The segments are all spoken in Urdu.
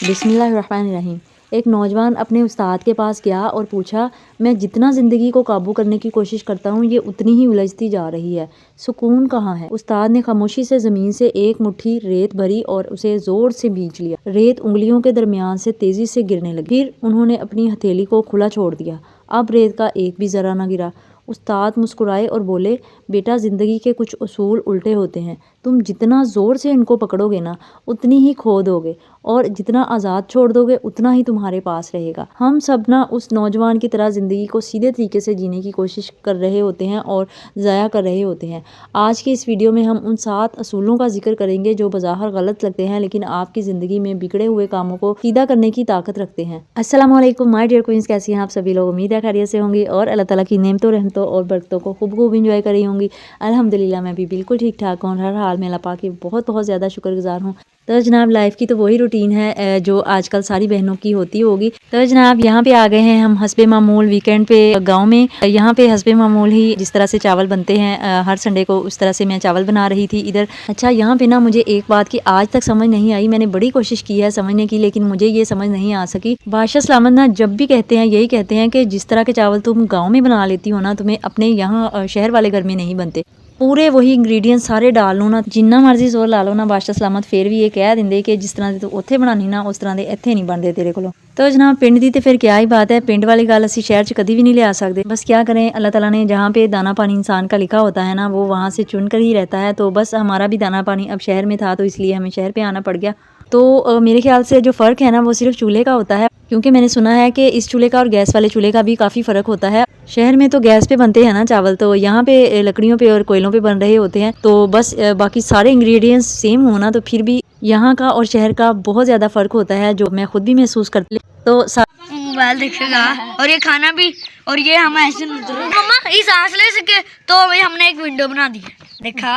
بسم اللہ الرحمن الرحیم۔ ایک نوجوان اپنے استاد کے پاس گیا اور پوچھا، میں جتنا زندگی کو قابو کرنے کی کوشش کرتا ہوں یہ اتنی ہی الجھتی جا رہی ہے، سکون کہاں ہے؟ استاد نے خاموشی سے زمین سے ایک مٹھی ریت بھری اور اسے زور سے بھینچ لیا۔ ریت انگلیوں کے درمیان سے تیزی سے گرنے لگی۔ پھر انہوں نے اپنی ہتھیلی کو کھلا چھوڑ دیا، اب ریت کا ایک بھی ذرہ نہ گرا۔ استاد مسکرائے اور بولے، بیٹا زندگی کے کچھ اصول الٹے ہوتے ہیں، تم جتنا زور سے ان کو پکڑو گے نا اتنی ہی کھو دو گے، اور جتنا آزاد چھوڑ دو گے اتنا ہی تمہارے پاس رہے گا۔ ہم سب نا اس نوجوان کی طرح زندگی کو سیدھے طریقے سے جینے کی کوشش کر رہے ہوتے ہیں اور ضائع کر رہے ہوتے ہیں۔ آج کی اس ویڈیو میں ہم ان 7 اصولوں کا ذکر کریں گے جو بظاہر غلط لگتے ہیں لیکن آپ کی زندگی میں بگڑے ہوئے کاموں کو سیدھا کرنے کی طاقت رکھتے ہیں۔ السلام علیکم مائی ڈیئر کوئنز، کیسی ہیں آپ سبھی لوگ؟ امید ہے خیریت سے ہوں گی اور اللہ تعالیٰ کی نعمتوں رحمتوں اور برکتوں کو خوب انجوائے کر رہی ہوں گی۔ الحمدللہ میں بھی بالکل ٹھیک ٹھاک ہوں، ہر حال میں اللہ پاک کی بہت زیادہ شکر گزار ہوں۔ تو جناب لائف کی تو وہی روٹین ہے جو آج کل ساری بہنوں کی ہوتی ہوگی۔ تو جناب یہاں پہ آ گئے ہیں ہم حسب معمول ویکینڈ پہ گاؤں میں۔ یہاں پہ حسب معمول ہی جس طرح سے چاول بنتے ہیں ہر سنڈے کو، اس طرح سے میں چاول بنا رہی تھی ادھر۔ اچھا یہاں پہ نا مجھے ایک بات کی آج تک سمجھ نہیں آئی، میں نے بڑی کوشش کی ہے سمجھنے کی لیکن مجھے یہ سمجھ نہیں آ سکی۔ بادشاہ سلامت نا جب بھی کہتے ہیں یہی کہتے ہیں کہ جس طرح کے چاول تم گاؤں میں بنا لیتی ہو نا تمہیں اپنے یہاں شہر والے گھر میں نہیں بنتے۔ پورے وہی انگریڈینٹ سارے ڈال لو نا، جننا مرضی زور لا لو نا، بادشاہ سلامت پھر بھی یہ کہہ دیں کہ جس طرح تو اوتھے بنانی نا اس طرح دے ایتھے نہیں بنتے تیرے کولوں۔ تو جناب پنڈ دی تے پھر کیا ہی بات ہے، پنڈ والی گل اسی شہر چ کدی بھی نہیں لے آ سکتے۔ بس کیا کریں، اللہ تعالیٰ نے جہاں پہ دانا پانی انسان کا لکھا ہوتا ہے نا وہ وہاں سے چن کر ہی رہتا ہے۔ تو بس ہمارا بھی دانا پانی اب شہر میں تھا تو اس لیے ہمیں شہر پہ آنا پڑ گیا۔ تو میرے خیال سے جو فرق ہے نا وہ صرف چولہے کا ہوتا ہے، کیونکہ میں نے سنا ہے کہ اس چولہے کا اور گیس والے چولہے کا بھی کافی فرق ہوتا ہے۔ شہر میں تو گیس پہ بنتے ہیں نا چاول، تو یہاں پہ لکڑیوں پہ اور کوئلوں پہ بن رہے ہوتے ہیں، تو بس باقی سارے انگریڈینٹس سیم ہونا تو پھر بھی یہاں کا اور شہر کا بہت زیادہ فرق ہوتا ہے جو میں خود بھی محسوس کرتی ہوں۔ تو موبائل دیکھے گا اور یہ کھانا بھی، اور یہ ہم ایسے مما یہ سانس لے سکے تو ہم نے ایک ونڈو بنا دی ہے، دیکھا،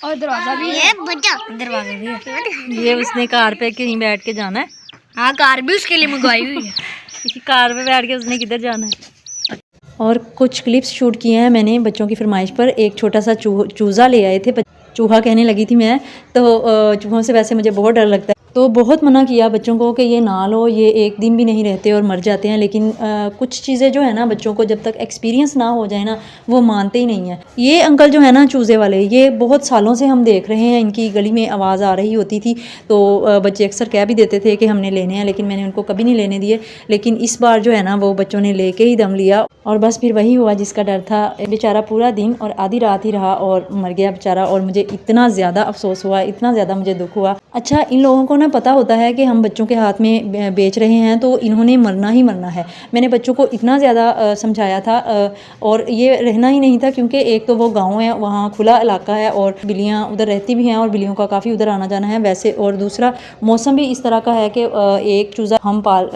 اور دروازہ بھی ہے، دروازہ بھی ہے، یہ اس نے کار پہ کہیں بیٹھ کے جانا ہے۔ ہاں کار بھی اس کے لیے منگوائی ہوئی ہے، کار پہ بیٹھ کے اس نے کدھر جانا ہے۔ اور کچھ کلپس شوٹ کیے ہیں میں نے بچوں کی فرمائش پر۔ ایک چھوٹا سا چوزا لے آئے تھے، چوہا کہنے لگی تھی میں، تو چوہوں سے ویسے مجھے بہت ڈر لگتا ہے، تو بہت منع کیا بچوں کو کہ یہ نہ لو، یہ ایک دن بھی نہیں رہتے اور مر جاتے ہیں، لیکن کچھ چیزیں جو ہے نا بچوں کو جب تک ایکسپیرینس نہ ہو جائے نا وہ مانتے ہی نہیں ہیں۔ یہ انکل جو ہے نا چوزے والے، یہ بہت سالوں سے ہم دیکھ رہے ہیں، ان کی گلی میں آواز آ رہی ہوتی تھی تو بچے اکثر کہہ بھی دیتے تھے کہ ہم نے لینے ہیں، لیکن میں نے ان کو کبھی نہیں لینے دیے، لیکن اس بار جو ہے نا وہ بچوں نے لے کے ہی دم لیا، اور بس پھر وہی ہوا جس کا ڈر تھا۔ بیچارہ پورا دن اور آدھی رات ہی رہا اور مر گیا بیچارہ، اور مجھے اتنا زیادہ افسوس ہوا، اتنا زیادہ مجھے دکھ ہوا۔ اچھا ان لوگوں کو نا پتہ ہوتا ہے کہ ہم بچوں کے ہاتھ میں بیچ رہے ہیں تو انہوں نے مرنا ہی مرنا ہے۔ میں نے بچوں کو اتنا زیادہ سمجھایا تھا، اور یہ رہنا ہی نہیں تھا، کیونکہ ایک تو وہ گاؤں ہے، وہاں کھلا علاقہ ہے اور بلیاں ادھر رہتی بھی ہیں اور بلیوں کا کافی ادھر آنا جانا ہے ویسے، اور دوسرا موسم بھی اس طرح کا ہے کہ ایک چوزا ہم پال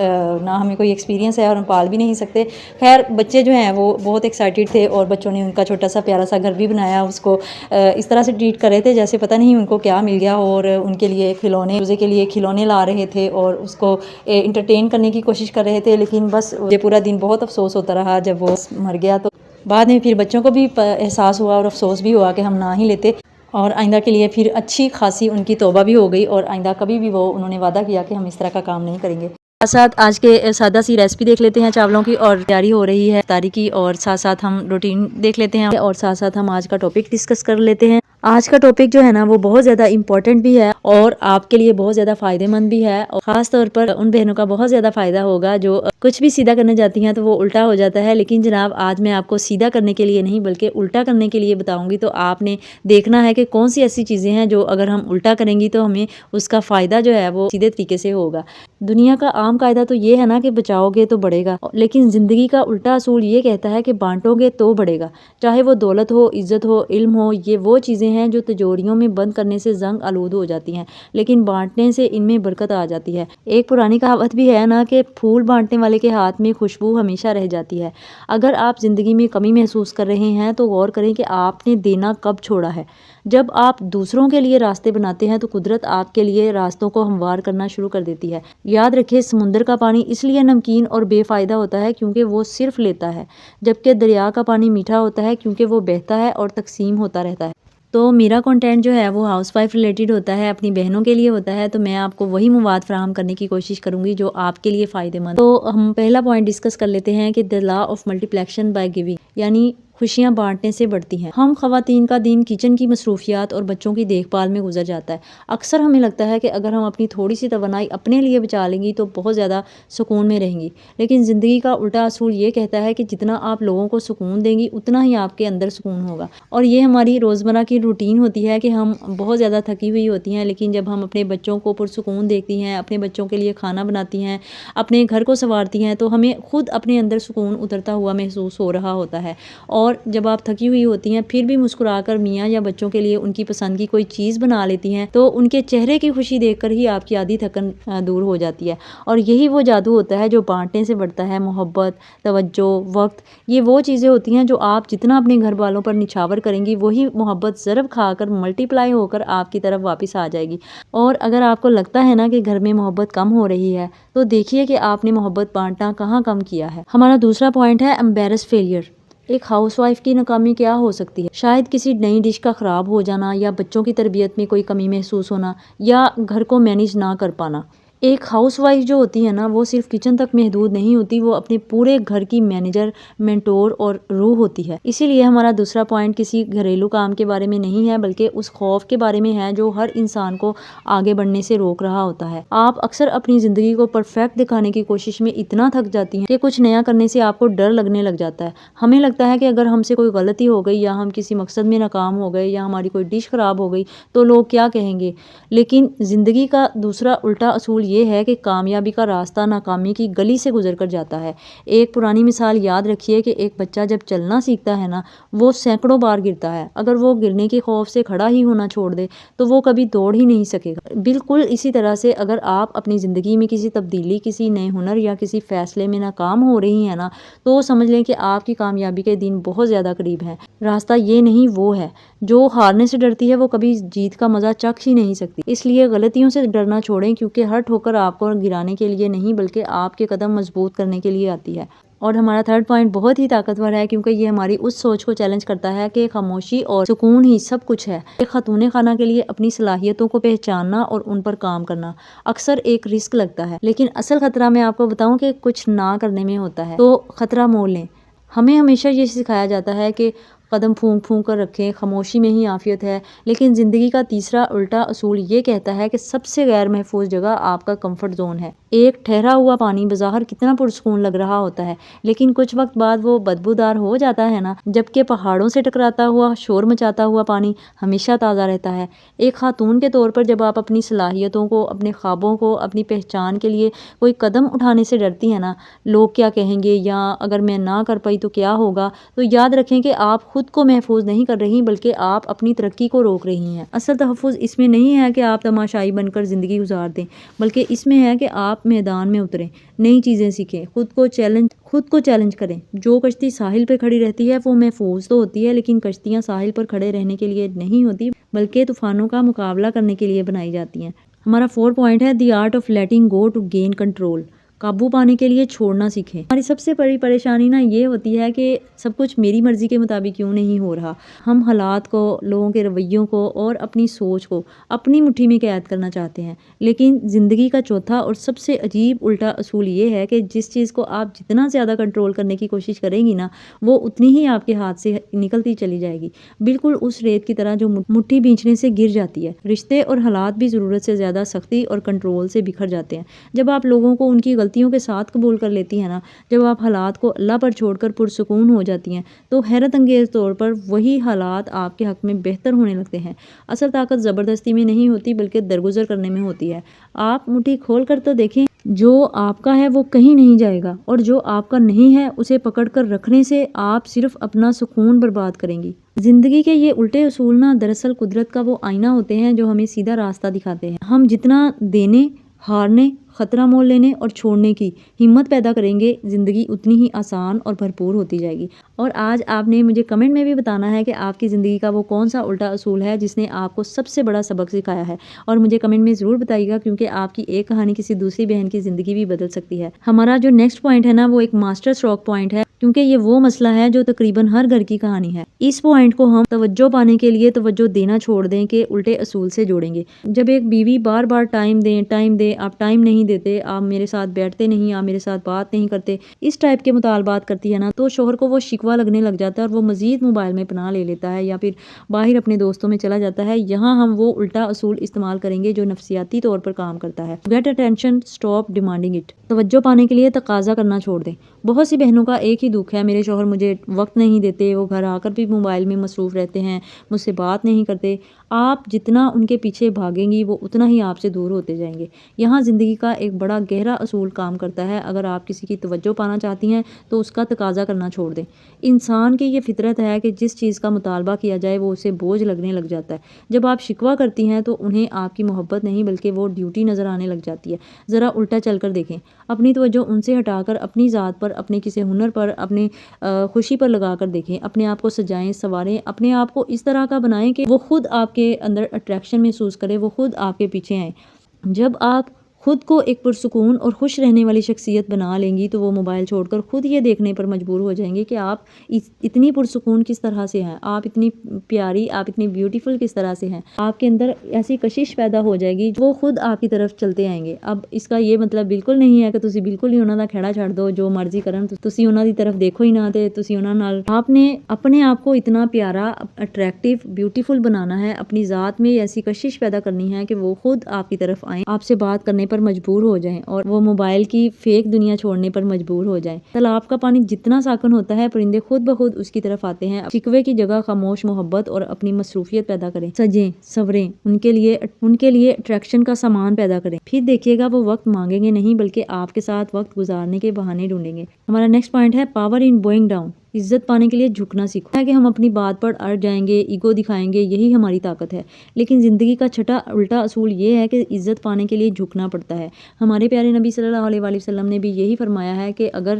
نہ ہمیں کوئی ایکسپیرینس ہے اور ہم پال بھی نہیں سکتے۔ خیر بچے جو ہیں وہ بہت ایکسائٹیڈ تھے اور بچوں نے ان کا چھوٹا سا پیارا سا گھر بھی بنایا، اس کو اس طرح سے ٹریٹ کر رہے تھے جیسے پتہ نہیں ان کو کیا مل گیا، اور ان کے لیے کھلونے، چوزے کے لیے کھلونے لا رہے تھے اور اس کو انٹرٹین کرنے کی کوشش کر رہے تھے، لیکن بس یہ پورا دن بہت افسوس ہوتا رہا جب وہ مر گیا۔ تو بعد میں پھر بچوں کو بھی احساس ہوا اور افسوس بھی ہوا کہ ہم نہ ہی لیتے، اور آئندہ کے لیے پھر اچھی خاصی ان کی توبہ بھی ہو گئی، اور آئندہ کبھی بھی وہ انہوں نے وعدہ کیا کہ ہم اس طرح کا کام نہیں کریں گے۔ ساتھ آج کے سادہ سی ریسپی دیکھ لیتے ہیں چاولوں کی، اور تیاری ہو رہی ہے افطاری کی، اور ساتھ ہم روٹین دیکھ لیتے ہیں، اور ساتھ ہم آج کا ٹاپک ڈسکس کر لیتے ہیں۔ آج کا ٹاپک جو ہے نا وہ بہت زیادہ امپورٹنٹ بھی ہے اور آپ کے لیے بہت زیادہ فائدے مند بھی ہے، اور خاص طور پر ان بہنوں کا بہت زیادہ فائدہ ہوگا جو کچھ بھی سیدھا کرنے جاتی ہیں تو وہ الٹا ہو جاتا ہے۔ لیکن جناب آج میں آپ کو سیدھا کرنے کے لیے نہیں بلکہ الٹا کرنے کے لیے بتاؤں گی، تو آپ نے دیکھنا ہے کہ کون سی ایسی چیزیں ہیں جو اگر ہم الٹا کریں گی تو ہمیں اس کا فائدہ جو ہے وہ سیدھے طریقے سے ہوگا۔ دنیا کا عام قاعدہ تو یہ ہے نا کہ بچاؤ گے تو بڑھے گا، لیکن زندگی کا الٹا اصول یہ کہتا ہے کہ بانٹو گے تو بڑھے گا، چاہے وہ دولت ہو، عزت ہو، علم ہو۔ یہ وہ چیزیں ہیں جو تجوریوں میں بند کرنے سے زنگ آلود ہو جاتی ہیں، لیکن بانٹنے سے ان میں برکت آ جاتی ہے۔ ایک پرانی کہاوت بھی ہے نا کہ پھول بانٹنے والے کے ہاتھ میں خوشبو ہمیشہ رہ جاتی ہے۔ اگر آپ زندگی میں کمی محسوس کر رہے ہیں تو غور کریں کہ آپ نے دینا کب چھوڑا ہے۔ جب آپ دوسروں کے لیے راستے بناتے ہیں تو قدرت آپ کے لیے راستوں کو ہموار کرنا شروع کر دیتی ہے۔ یاد رکھیں سمندر کا پانی اس لیے نمکین اور بے فائدہ ہوتا ہے کیونکہ وہ صرف لیتا ہے، جبکہ دریا کا پانی میٹھا ہوتا ہے کیونکہ وہ بہتا ہے اور تقسیم ہوتا رہتا ہے۔ تو میرا کنٹینٹ جو ہے وہ ہاؤس وائف ریلیٹڈ ہوتا ہے، اپنی بہنوں کے لیے ہوتا ہے، تو میں آپ کو وہی مواد فراہم کرنے کی کوشش کروں گی جو آپ کے لیے فائدہ مند۔ تو ہم پہلا پوائنٹ ڈسکس کر لیتے ہیں کہ دا لا آف ملٹیپلیکشن بائی گیونگ، یعنی خوشیاں بانٹنے سے بڑھتی ہیں۔ ہم خواتین کا دن کچن کی مصروفیات اور بچوں کی دیکھ بھال میں گزر جاتا ہے۔ اکثر ہمیں لگتا ہے کہ اگر ہم اپنی تھوڑی سی توانائی اپنے لیے بچا لیں گی تو بہت زیادہ سکون میں رہیں گی، لیکن زندگی کا الٹا اصول یہ کہتا ہے کہ جتنا آپ لوگوں کو سکون دیں گی اتنا ہی آپ کے اندر سکون ہوگا۔ اور یہ ہماری روزمرہ کی روٹین ہوتی ہے کہ ہم بہت زیادہ تھکی ہوئی ہوتی ہیں، لیکن جب ہم اپنے بچوں کو پرسکون دیکھتی ہیں، اپنے بچوں کے لیے کھانا بناتی ہیں، اپنے گھر کو سنوارتی ہیں، تو ہمیں خود اپنے اندر سکون اترتا ہوا محسوس ہو رہا ہوتا ہے۔ اور جب آپ تھکی ہوئی ہوتی ہیں پھر بھی مسکرا کر میاں یا بچوں کے لیے ان کی پسند کی کوئی چیز بنا لیتی ہیں تو ان کے چہرے کی خوشی دیکھ کر ہی آپ کی آدھی تھکن دور ہو جاتی ہے۔ اور یہی وہ جادو ہوتا ہے جو بانٹنے سے بڑھتا ہے۔ محبت، توجہ، وقت، یہ وہ چیزیں ہوتی ہیں جو آپ جتنا اپنے گھر والوں پر نچھاور کریں گی وہی محبت ضرب کھا کر ملٹی پلائی ہو کر آپ کی طرف واپس آ جائے گی۔ اور اگر آپ کو لگتا ہے نا کہ گھر میں محبت کم ہو رہی ہے تو دیکھیے کہ آپ نے محبت بانٹنا کہاں کم کیا ہے۔ ہمارا دوسرا پوائنٹ ہے امبیرس فیلئر۔ ایک ہاؤس وائف کی ناکامی کیا ہو سکتی ہے؟ شاید کسی نئی ڈش کا خراب ہو جانا، یا بچوں کی تربیت میں کوئی کمی محسوس ہونا، یا گھر کو مینیج نہ کر پانا۔ ایک ہاؤس وائف جو ہوتی ہے نا وہ صرف کچن تک محدود نہیں ہوتی، وہ اپنے پورے گھر کی مینیجر، مینٹور اور روح ہوتی ہے۔ اسی لیے ہمارا دوسرا پوائنٹ کسی گھریلو کام کے بارے میں نہیں ہے بلکہ اس خوف کے بارے میں ہے جو ہر انسان کو آگے بڑھنے سے روک رہا ہوتا ہے۔ آپ اکثر اپنی زندگی کو پرفیکٹ دکھانے کی کوشش میں اتنا تھک جاتی ہیں کہ کچھ نیا کرنے سے آپ کو ڈر لگنے لگ جاتا ہے۔ ہمیں لگتا ہے کہ اگر ہم سے کوئی غلطی ہو گئی، یا ہم کسی مقصد میں ناکام ہو گئے، یا ہماری کوئی ڈش خراب ہو گئی تو لوگ کیا کہیں گے۔ لیکن زندگی کا دوسرا الٹا اصول یہ ہے کہ کامیابی کا راستہ ناکامی کی گلی سے گزر کر جاتا ہے۔ ایک پرانی مثال یاد رکھیے کہ ایک بچہ جب چلنا سیکھتا ہے نا وہ سینکڑوں بار گرتا ہے، اگر وہ گرنے کے خوف سے کھڑا ہی ہونا چھوڑ دے تو وہ کبھی دوڑ ہی نہیں سکے گا۔ بالکل اسی طرح سے اگر آپ اپنی زندگی میں کسی تبدیلی، کسی نئے ہنر یا کسی فیصلے میں ناکام ہو رہی ہیں نا تو سمجھ لیں کہ آپ کی کامیابی کے دن بہت زیادہ قریب ہیں۔ راستہ یہ نہیں وہ ہے۔ جو ہارنے سے ڈرتی ہے وہ کبھی جیت کا مزہ چکھ ہی نہیں سکتی۔ اس لیے غلطیوں سے ڈرنا چھوڑیں، کیونکہ ہر ٹھوکر آپ کو گرانے کے لیے نہیں بلکہ آپ کے قدم مضبوط کرنے کے لیے آتی ہے۔ اور ہمارا تھرڈ پوائنٹ بہت ہی طاقتور ہے کیونکہ یہ ہماری اس سوچ کو چیلنج کرتا ہے کہ خاموشی اور سکون ہی سب کچھ ہے۔ ایک خاتون خانہ کے لیے اپنی صلاحیتوں کو پہچاننا اور ان پر کام کرنا اکثر ایک رسک لگتا ہے، لیکن اصل خطرہ میں آپ کو بتاؤں کہ کچھ نہ کرنے میں ہوتا ہے۔ تو خطرہ مول لیں۔ ہمیں ہمیشہ یہ سکھایا جاتا ہے کہ قدم پھونک پھونک کر رکھیں، خاموشی میں ہی عافیت ہے، لیکن زندگی کا تیسرا الٹا اصول یہ کہتا ہے کہ سب سے غیر محفوظ جگہ آپ کا کمفرٹ زون ہے۔ ایک ٹھہرا ہوا پانی بظاہر کتنا پرسکون لگ رہا ہوتا ہے، لیکن کچھ وقت بعد وہ بدبودار ہو جاتا ہے نا، جبکہ پہاڑوں سے ٹکراتا ہوا، شور مچاتا ہوا پانی ہمیشہ تازہ رہتا ہے۔ ایک خاتون کے طور پر جب آپ اپنی صلاحیتوں کو، اپنے خوابوں کو، اپنی پہچان کے لیے کوئی قدم اٹھانے سے ڈرتی ہیں نا، لوگ کیا کہیں گے یا اگر میں نہ کر پائی تو کیا ہوگا، تو یاد رکھیں کہ آپ خود کو محفوظ نہیں کر رہی بلکہ آپ اپنی ترقی کو روک رہی ہیں۔ اصل تحفظ اس میں نہیں ہے کہ آپ تماشائی بن کر زندگی گزار دیں، بلکہ اس میں ہے کہ آپ میدان میں اتریں، نئی چیزیں سیکھیں، خود کو چیلنج کریں۔ جو کشتی ساحل پہ کھڑی رہتی ہے وہ محفوظ تو ہوتی ہے، لیکن کشتیاں ساحل پر کھڑے رہنے کے لیے نہیں ہوتی بلکہ طوفانوں کا مقابلہ کرنے کے لیے بنائی جاتی ہیں۔ ہمارا 4 پوائنٹ ہے the art of letting go to gain control. قابو پانے کے لیے چھوڑنا سیکھیں۔ ہماری سب سے بڑی پریشانی نا یہ ہوتی ہے کہ سب کچھ میری مرضی کے مطابق کیوں نہیں ہو رہا۔ ہم حالات کو، لوگوں کے رویوں کو اور اپنی سوچ کو اپنی مٹھی میں قید کرنا چاہتے ہیں، لیکن زندگی کا چوتھا اور سب سے عجیب الٹا اصول یہ ہے کہ جس چیز کو آپ جتنا زیادہ کنٹرول کرنے کی کوشش کریں گی نا وہ اتنی ہی آپ کے ہاتھ سے نکلتی چلی جائے گی، بالکل اس ریت کی طرح جو مٹھی بھینچنے سے گر جاتی ہے۔ رشتے اور حالات بھی ضرورت سے زیادہ سختی اور کنٹرول سے بکھر جاتے ہیں۔ جب آپ لوگوں کو ان کی غلطیوں کے ساتھ قبول کر لیتی ہیں نا، جب آپ حالات کو اللہ پر چھوڑ کر پرسکون ہو جاتی ہیں تو حیرت انگیز طور پر وہی حالات آپ کے حق میں بہتر ہونے لگتے ہیں۔ اصل طاقت زبردستی میں نہیں ہوتی بلکہ درگزر کرنے میں ہوتی ہے۔ آپ مٹھی کھول کر تو دیکھیں، جو آپ کا ہے وہ کہیں نہیں جائے گا، اور جو آپ کا نہیں ہے اسے پکڑ کر رکھنے سے آپ صرف اپنا سکون برباد کریں گی۔ زندگی کے یہ الٹے اصول نا دراصل قدرت کا وہ آئینہ ہوتے ہیں جو ہمیں سیدھا راستہ دکھاتے ہیں۔ ہم جتنا دینے، ہارنے، خطرہ مول لینے اور چھوڑنے کی ہمت پیدا کریں گے، زندگی اتنی ہی آسان اور بھرپور ہوتی جائے گی۔ اور آج آپ نے مجھے کمنٹ میں بھی بتانا ہے کہ آپ کی زندگی کا وہ کون سا الٹا اصول ہے جس نے آپ کو سب سے بڑا سبق سکھایا ہے، اور مجھے کمنٹ میں ضرور بتائیے گا، کیونکہ آپ کی ایک کہانی کسی دوسری بہن کی زندگی بھی بدل سکتی ہے۔ ہمارا جو نیکسٹ پوائنٹ ہے نا، وہ ایک ماسٹر اسٹروک پوائنٹ ہے، کیونکہ یہ وہ مسئلہ ہے جو تقریباً ہر گھر کی کہانی ہے۔ اس پوائنٹ کو ہم توجہ پانے کے لیے توجہ دینا چھوڑ دیں کہ الٹے اصول سے جوڑیں گے۔ جب ایک بیوی بار بار ٹائم دیں، آپ ٹائم نہیں دیتے، آپ میرے ساتھ بیٹھتے نہیں، آپ میرے ساتھ بات نہیں کرتے، اس ٹائپ کے مطالبات کرتی ہے نا، تو شوہر کو وہ شکوہ لگنے لگ جاتا ہے اور وہ مزید موبائل میں پناہ لے لیتا ہے یا پھر باہر اپنے دوستوں میں چلا جاتا ہے۔ یہاں ہم وہ الٹا اصول استعمال کریں گے جو نفسیاتی طور پر کام کرتا ہے۔ Get attention, stop demanding it. توجہ پانے کے لیے تقاضا کرنا چھوڑ دیں۔ بہت سی بہنوں کا ایک ہی دکھ ہے، میرے شوہر مجھے وقت نہیں دیتے، وہ گھر آ کر بھی موبائل میں مصروف رہتے ہیں، مجھ سے بات نہیں کرتے۔ آپ جتنا ان کے پیچھے بھاگیں گی وہ اتنا ہی آپ سے دور ہوتے جائیں گے۔ یہاں زندگی کا ایک بڑا گہرا اصول کام کرتا ہے۔ اگر آپ کسی کی توجہ پانا چاہتی ہیں تو اس کا تقاضا کرنا چھوڑ دیں۔ انسان کی یہ فطرت ہے کہ جس چیز کا مطالبہ کیا جائے وہ اسے بوجھ لگنے لگ جاتا ہے۔ جب آپ شکوہ کرتی ہیں تو انہیں آپ کی محبت نہیں بلکہ وہ ڈیوٹی نظر آنے لگ جاتی ہے۔ ذرا الٹا چل کر دیکھیں، اپنی توجہ ان سے ہٹا کر اپنی ذات پر، اپنے کسی ہنر پر، اپنی خوشی پر لگا کر دیکھیں۔ اپنے آپ کو سجائیں، سنواریں، اپنے آپ کو اس طرح کا بنائیں کہ وہ خود آپ کے اندر اٹریکشن محسوس کرے، وہ خود آپ کے پیچھے آئیں۔ جب آپ خود کو ایک پرسکون اور خوش رہنے والی شخصیت بنا لیں گی تو وہ موبائل چھوڑ کر خود یہ دیکھنے پر مجبور ہو جائیں گے کہ آپ اتنی پرسکون کس طرح سے ہیں، آپ اتنی پیاری، آپ اتنی بیوٹیفل کس طرح سے ہیں۔ آپ کے اندر ایسی کشش پیدا ہو جائے گی، وہ خود آپ کی طرف چلتے آئیں گے۔ اب اس کا یہ مطلب بالکل نہیں ہے کہ تسی بالکل ہی انہاں دا کھیڑا چھڑ دو، جو مرضی کرن، تسی انہاں دی طرف دیکھو ہی نہ، تے تسی انہاں نال۔ آپ نے اپنے آپ کو اتنا پیارا، اٹریکٹیو، بیوٹیفل بنانا ہے، اپنی ذات میں ایسی کشش پیدا کرنی ہے کہ وہ خود آپ کی طرف آئیں، آپ سے بات کرنے پر مجبور ہو جائیں اور وہ موبائل کی فیک دنیا چھوڑنے پر مجبور ہو جائیں۔ تالاب کا پانی جتنا ساکن ہوتا ہے، پرندے خود بخود اس کی طرف آتے ہیں۔ شکوے کی جگہ خاموش محبت اور اپنی مصروفیت پیدا کریں، سجیں، سنوریں، ان کے لیے اٹریکشن کا سامان پیدا کریں۔ پھر دیکھیے گا وہ وقت مانگیں گے نہیں بلکہ آپ کے ساتھ وقت گزارنے کے بہانے ڈھونڈیں گے۔ ہمارا نیکسٹ پوائنٹ ہے پاور ان بوئنگ ڈاؤن۔ عزت پانے کے لیے جھکنا سیکھو، ہے کہ ہم اپنی بات پر اڑ جائیں گے، ایگو دکھائیں گے، یہی ہماری طاقت ہے۔ لیکن زندگی کا چھٹا الٹا اصول یہ ہے کہ عزت پانے کے لیے جھکنا پڑتا ہے۔ ہمارے پیارے نبی صلی اللہ علیہ وآلہ وسلم نے بھی یہی فرمایا ہے کہ اگر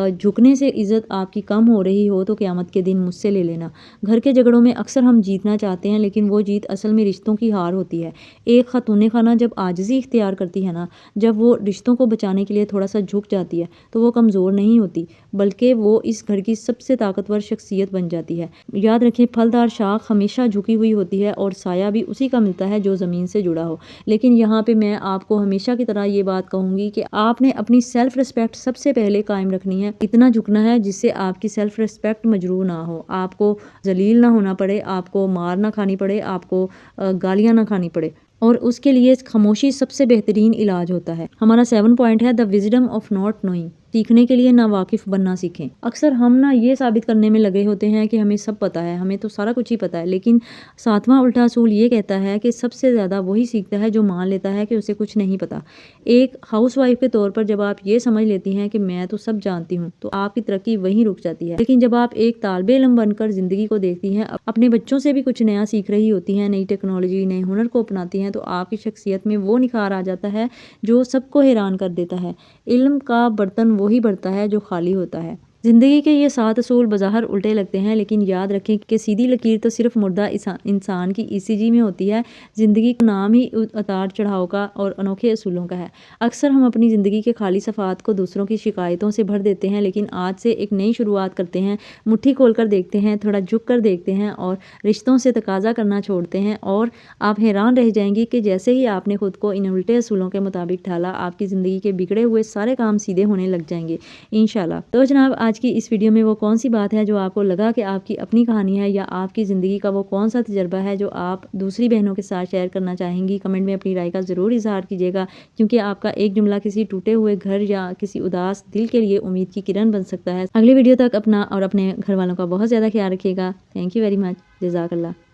جھکنے سے عزت آپ کی کم ہو رہی ہو تو قیامت کے دن مجھ سے لے لینا۔ گھر کے جھگڑوں میں اکثر ہم جیتنا چاہتے ہیں، لیکن وہ جیت اصل میں رشتوں کی ہار ہوتی ہے۔ ایک خاتون خانہ جب عاجزی اختیار کرتی ہے نا، جب وہ رشتوں کو بچانے کے لیے تھوڑا سا جھک جاتی ہے تو وہ کمزور نہیں ہوتی بلکہ وہ اس گھر کی سب سے طاقتور شخصیت بن جاتی ہے۔ یاد رکھیں، پھلدار شاخ ہمیشہ جھکی ہوئی ہوتی ہے اور سایہ بھی اسی کا ملتا ہے جو زمین سے جڑا ہو۔ لیکن یہاں پہ میں آپ کو ہمیشہ کی طرح یہ بات کہوں گی کہ آپ نے اپنی سیلف ریسپیکٹ سب سے پہلے قائم رکھنی ہے۔ اتنا جھکنا ہے جس سے آپ کی سیلف ریسپیکٹ مجروح نہ ہو، آپ کو ذلیل نہ ہونا پڑے، آپ کو مار نہ کھانی پڑے، آپ کو گالیاں نہ کھانی پڑے، اور اس کے لیے خاموشی سب سے بہترین علاج ہوتا ہے۔ ہمارا 7 پوائنٹ ہے the wisdom of not knowing۔ سیکھنے کے لیے ناواقف بننا سیکھیں۔ اکثر ہم یہ ثابت کرنے میں لگے ہوتے ہیں کہ ہمیں سب پتہ ہے، ہمیں تو سارا کچھ ہی پتہ ہے، لیکن 7واں الٹا اصول یہ کہتا ہے کہ سب سے زیادہ وہی سیکھتا ہے جو مان لیتا ہے کہ اسے کچھ نہیں پتہ۔ ایک ہاؤس وائف کے طور پر جب آپ یہ سمجھ لیتی ہیں کہ میں تو سب جانتی ہوں تو آپ کی ترقی وہیں رک جاتی ہے۔ لیکن جب آپ ایک طالب علم بن کر زندگی کو دیکھتی ہیں، اپنے بچوں سے بھی کچھ نیا سیکھ رہی ہوتی ہیں، نئی ٹیکنالوجی، نئے ہنر کو اپناتی ہیں، تو آپ کی شخصیت میں وہ نکھار آ جاتا ہے جو سب کو حیران کر دیتا ہے۔ علم کا برتن وہی بھرتا ہے جو خالی ہوتا ہے۔ زندگی کے یہ 7 اصول بظاہر الٹے لگتے ہیں، لیکن یاد رکھیں کہ سیدھی لکیر تو صرف مردہ انسان کی ECG میں ہوتی ہے۔ زندگی کا نام ہی اتار چڑھاؤ کا اور انوکھے اصولوں کا ہے۔ اکثر ہم اپنی زندگی کے خالی صفحات کو دوسروں کی شکایتوں سے بھر دیتے ہیں، لیکن آج سے ایک نئی شروعات کرتے ہیں، مٹھی کھول کر دیکھتے ہیں، تھوڑا جھک کر دیکھتے ہیں اور رشتوں سے تقاضا کرنا چھوڑتے ہیں، اور آپ حیران رہ جائیں گی کہ جیسے ہی آپ نے خود کو ان الٹے اصولوں کے مطابق ڈھالا، آپ کی زندگی کے بگڑے ہوئے سارے کام سیدھے ہونے لگ جائیں گے انشاءاللہ۔ تو جناب، آج کی اس ویڈیو میں وہ کون سی بات ہے جو آپ کو لگا کہ آپ کی اپنی کہانی ہے، یا آپ کی زندگی کا وہ کون سا تجربہ ہے جو آپ دوسری بہنوں کے ساتھ شیئر کرنا چاہیں گی؟ کمنٹ میں اپنی رائے کا ضرور اظہار کیجیے گا، کیونکہ آپ کا ایک جملہ کسی ٹوٹے ہوئے گھر یا کسی اداس دل کے لیے امید کی کرن بن سکتا ہے۔ اگلی ویڈیو تک اپنا اور اپنے گھر والوں کا بہت زیادہ خیال رکھیے گا۔ Thank you very much. جزاک اللہ۔